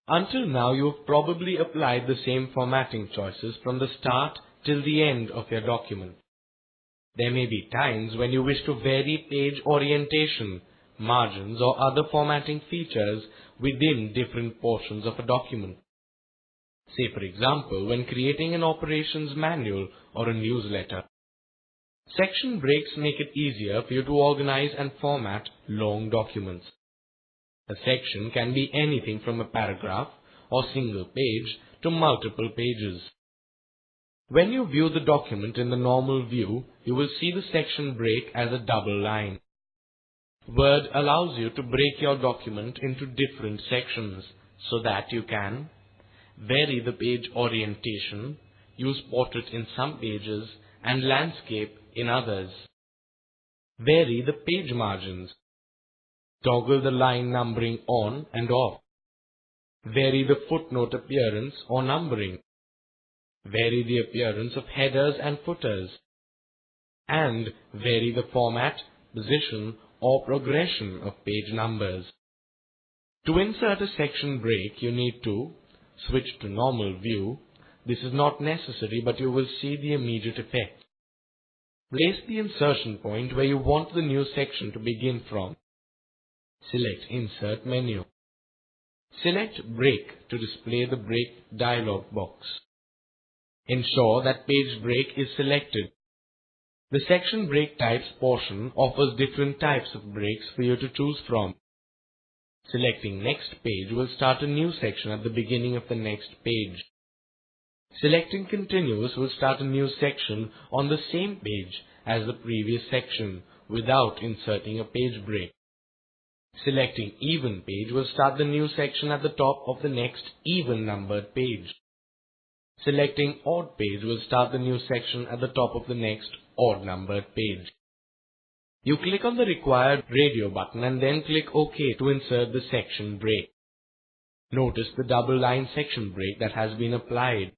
Until now, you have probably applied the same formatting choices from the start till the end of your document. There may be times when you wish to vary page orientation, margins, or other formatting features within different portions of a document. Say, for example, when creating an operations manual or a newsletter. Section breaks make it easier for you to organize and format long documents. A section can be anything from a paragraph or single page to multiple pages. When you view the document in the normal view, you will see the section break as a double line. Word allows you to break your document into different sections so that you can vary the page orientation, use portrait in some pages and landscape in others. Vary the page margins. Toggle the line numbering on and off. Vary the footnote appearance or numbering. Vary the appearance of headers and footers. And vary the format, position, or progression of page numbers. To insert a section break, you need to switch to normal view. This is not necessary, but you will see the immediate effect. Place the insertion point where you want the new section to begin from. Select Insert menu. Select Break to display the Break dialog box. Ensure that page break is selected. The section break types portion offers different types of breaks for you to choose from. Selecting Next Page will start a new section at the beginning of the next page. Selecting Continuous will start a new section on the same page as the previous section without inserting a page break. Selecting Even Page will start the new section at the top of the next even numbered page. Selecting Odd Page will start the new section at the top of the next odd numbered page. You click on the required radio button and then click OK to insert the section break. Notice the double line section break that has been applied.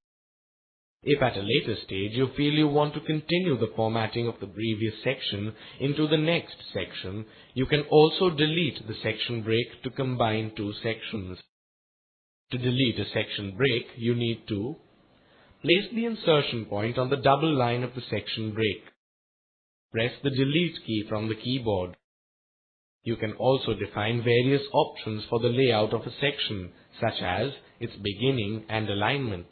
If at a later stage you feel you want to continue the formatting of the previous section into the next section, you can also delete the section break to combine two sections. To delete a section break, you need to place the insertion point on the double line of the section break. Press the Delete key from the keyboard. You can also define various options for the layout of a section, such as its beginning and alignment.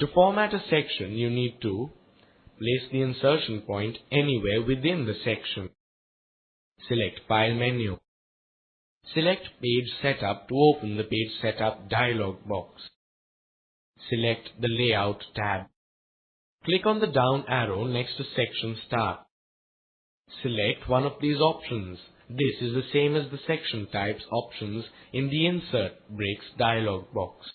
To format a section, you need to place the insertion point anywhere within the section. Select File menu. Select Page Setup to open the Page Setup dialog box. Select the Layout tab. Click on the down arrow next to Section Start. Select one of these options. This is the same as the section types options in the Insert Breaks dialog box.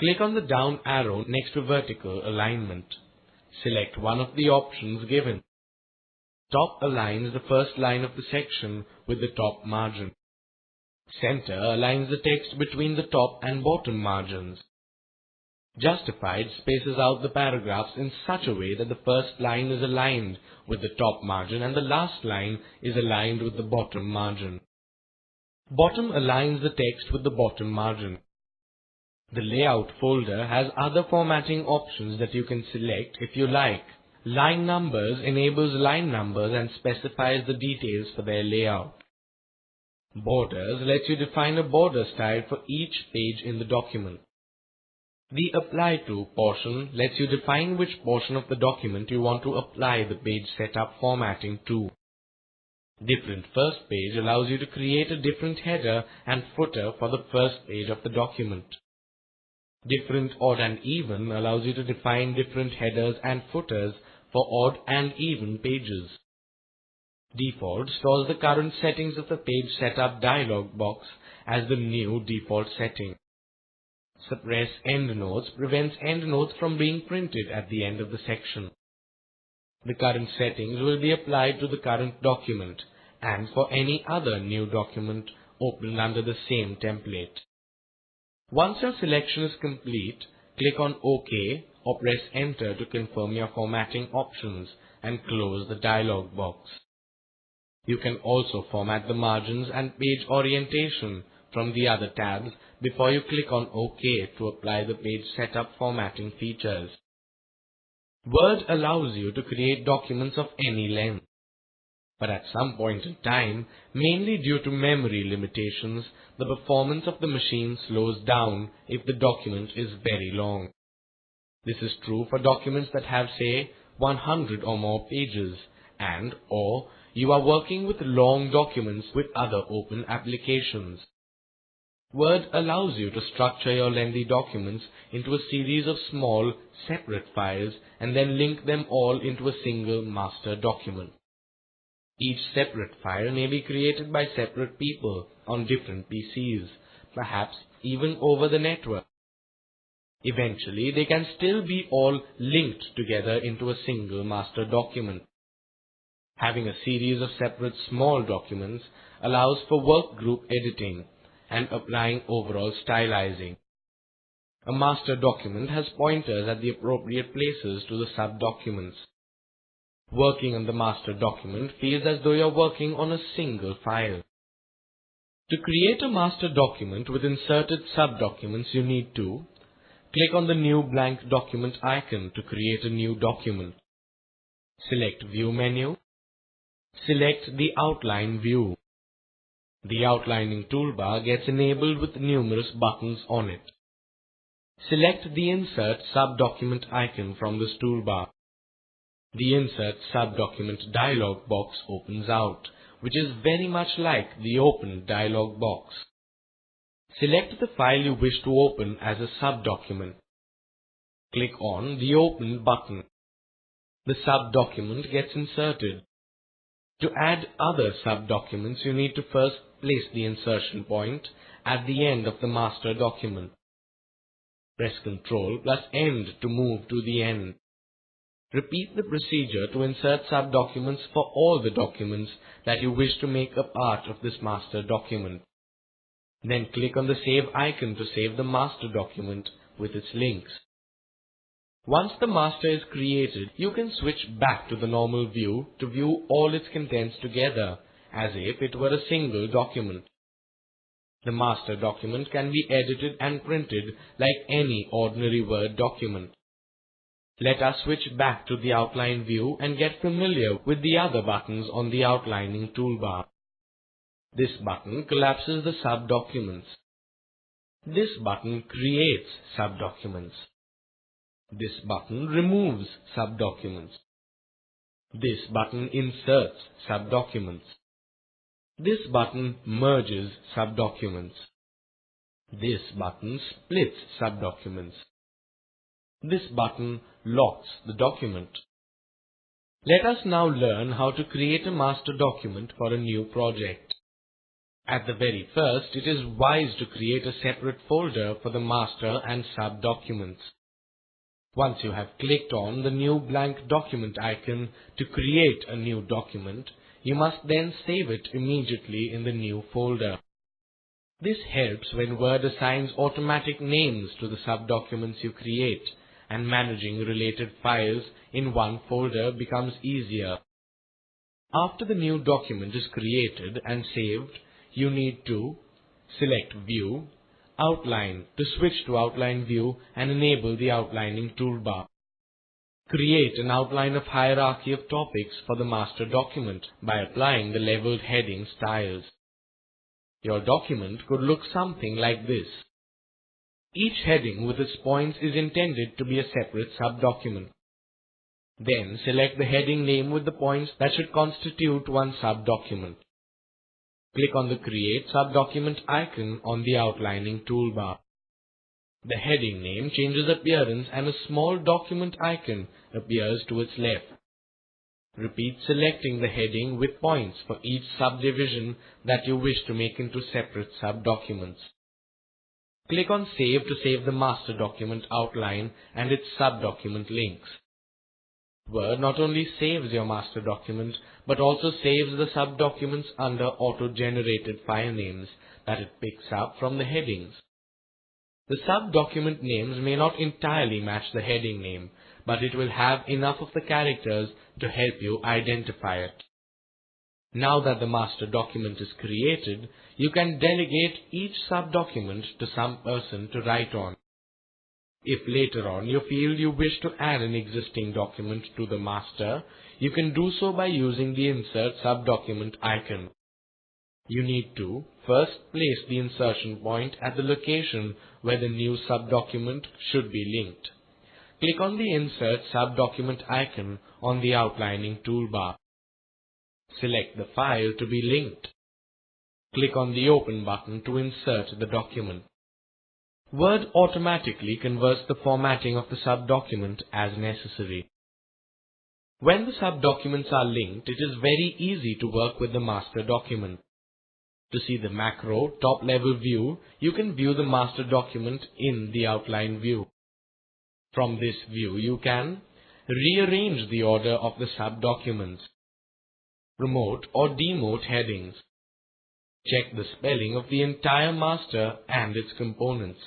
Click on the down arrow next to Vertical Alignment. Select one of the options given. Top aligns the first line of the section with the top margin. Center aligns the text between the top and bottom margins. Justified spaces out the paragraphs in such a way that the first line is aligned with the top margin and the last line is aligned with the bottom margin. Bottom aligns the text with the bottom margin. The Layout folder has other formatting options that you can select if you like. Line Numbers enables line numbers and specifies the details for their layout. Borders lets you define a border style for each page in the document. The Apply To portion lets you define which portion of the document you want to apply the page setup formatting to. Different First Page allows you to create a different header and footer for the first page of the document. Different Odd and Even allows you to define different headers and footers for odd and even pages. Default stores the current settings of the Page Setup dialog box as the new default setting. Suppress Endnotes prevents endnotes from being printed at the end of the section. The current settings will be applied to the current document and for any other new document opened under the same template. Once your selection is complete, click on OK or press Enter to confirm your formatting options and close the dialog box. You can also format the margins and page orientation from the other tabs before you click on OK to apply the page setup formatting features. Word allows you to create documents of any length. But at some point in time, mainly due to memory limitations, the performance of the machine slows down if the document is very long. This is true for documents that have, say, 100 or more pages, or you are working with long documents with other open applications. Word allows you to structure your lengthy documents into a series of small, separate files and then link them all into a single master document. Each separate file may be created by separate people on different PCs, perhaps even over the network. Eventually, they can still be all linked together into a single master document. Having a series of separate small documents allows for workgroup editing and applying overall stylizing. A master document has pointers at the appropriate places to the sub-documents. Working on the master document feels as though you're working on a single file. To create a master document with inserted sub-documents, you need to click on the new blank document icon to create a new document. Select View menu. Select the Outline view. The outlining toolbar gets enabled with numerous buttons on it. Select the Insert Sub-Document icon from this toolbar. The Insert Sub-Document dialog box opens out, which is very much like the Open dialog box. Select the file you wish to open as a sub-document. Click on the Open button. The sub-document gets inserted. To add other sub-documents, you need to first place the insertion point at the end of the master document. Press Ctrl+End to move to the end. Repeat the procedure to insert sub-documents for all the documents that you wish to make a part of this master document. Then click on the Save icon to save the master document with its links. Once the master is created, you can switch back to the normal view to view all its contents together, as if it were a single document. The master document can be edited and printed like any ordinary Word document. Let us switch back to the outline view and get familiar with the other buttons on the outlining toolbar. This button collapses the sub-documents. This button creates sub-documents. This button removes sub-documents. This button inserts sub-documents. This button merges sub-documents. This button splits sub-documents. This button locks the document. Let us now learn how to create a master document for a new project. At the very first, it is wise to create a separate folder for the master and sub-documents. Once you have clicked on the new blank document icon to create a new document, you must then save it immediately in the new folder. This helps when Word assigns automatic names to the sub-documents you create, and managing related files in one folder becomes easier. After the new document is created and saved, you need to select View, Outline to switch to Outline View and enable the outlining toolbar. Create an outline of hierarchy of topics for the master document by applying the leveled heading styles. Your document could look something like this. Each heading with its points is intended to be a separate sub-document. Then select the heading name with the points that should constitute one sub-document. Click on the Create Sub-Document icon on the outlining toolbar. The heading name changes appearance and a small document icon appears to its left. Repeat selecting the heading with points for each subdivision that you wish to make into separate sub-documents. Click on Save to save the master document outline and its sub-document links. Word not only saves your master document, but also saves the sub-documents under auto-generated file names that it picks up from the headings. The sub-document names may not entirely match the heading name, but it will have enough of the characters to help you identify it. Now that the master document is created, you can delegate each subdocument to some person to write on. If later on you feel you wish to add an existing document to the master, you can do so by using the Insert Subdocument icon. You need to first place the insertion point at the location where the new subdocument should be linked. Click on the Insert Subdocument icon on the outlining toolbar. Select the file to be linked. Click on the Open button to insert the document. Word automatically converts the formatting of the subdocument as necessary. When the subdocuments are linked, it is very easy to work with the master document. To see the macro top-level view, you can view the master document in the outline view. From this view, you can rearrange the order of the subdocuments, promote or demote headings, check the spelling of the entire master and its components,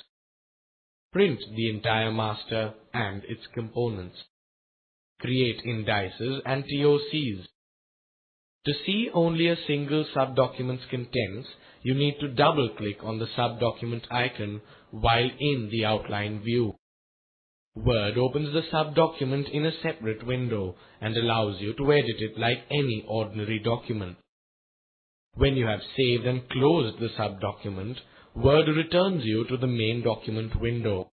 print the entire master and its components, create indices and TOCs. To see only a single subdocument's contents, you need to double-click on the subdocument icon while in the outline view. Word opens the subdocument in a separate window and allows you to edit it like any ordinary document. When you have saved and closed the subdocument, Word returns you to the main document window.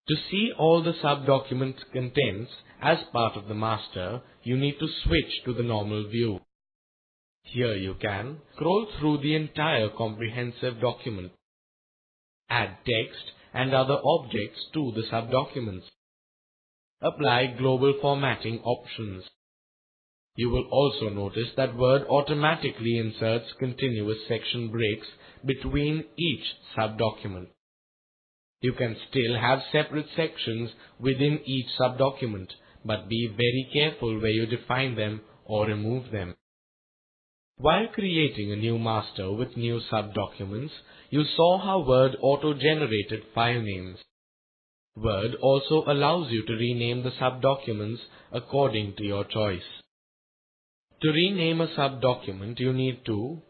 To see all the subdocument contents as part of the master, you need to switch to the normal view. Here you can scroll through the entire comprehensive document, add text and other objects to the subdocuments, apply global formatting options. You will also notice that Word automatically inserts continuous section breaks between each subdocument. You can still have separate sections within each subdocument, but be very careful where you define them or remove them. While creating a new master with new subdocuments, you saw how Word auto-generated file names. Word also allows you to rename the subdocuments according to your choice. To rename a subdocument, you need to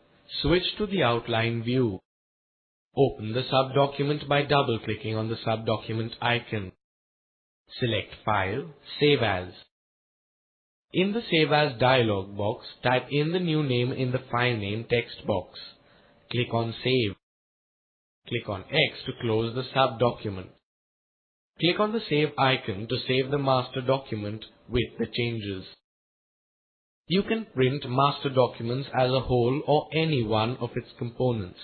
switch to the outline view. Open the subdocument by double-clicking on the subdocument icon. Select File, Save As. In the Save As dialog box, type in the new name in the file name text box. Click on Save. Click on X to close the subdocument. Click on the Save icon to save the master document with the changes. You can print master documents as a whole or any one of its components.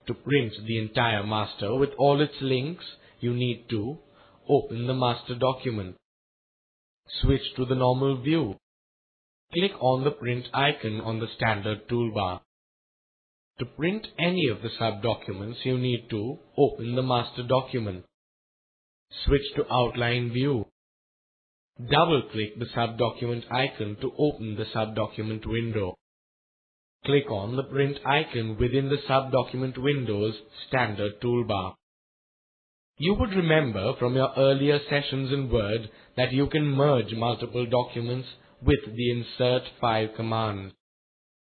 To print the entire master with all its links, you need to open the master document. Switch to the normal view. Click on the print icon on the standard toolbar. To print any of the subdocuments, you need to open the master document. Switch to outline view. Double-click the subdocument icon to open the subdocument window. Click on the print icon within the subdocument window's standard toolbar. You would remember from your earlier sessions in Word that you can merge multiple documents with the Insert File command.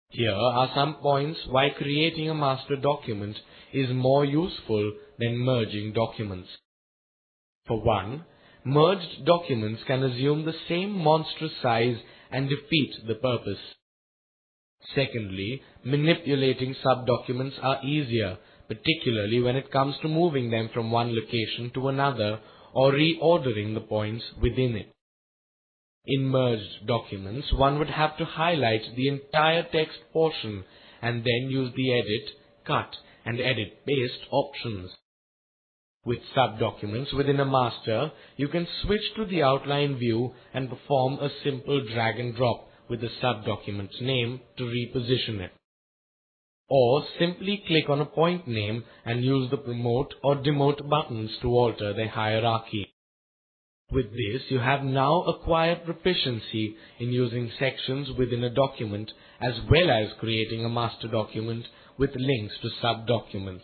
Here are some points why creating a master document is more useful than merging documents. For one, merged documents can assume the same monstrous size and defeat the purpose. Secondly, manipulating subdocuments are easier, particularly when it comes to moving them from one location to another or reordering the points within it. In merged documents, one would have to highlight the entire text portion and then use the Edit, Cut, and Edit Paste options. With subdocuments within a master, you can switch to the outline view and perform a simple drag and drop with the subdocument's name to reposition it. Or simply click on a point name and use the promote or demote buttons to alter their hierarchy. With this, you have now acquired proficiency in using sections within a document as well as creating a master document with links to subdocuments.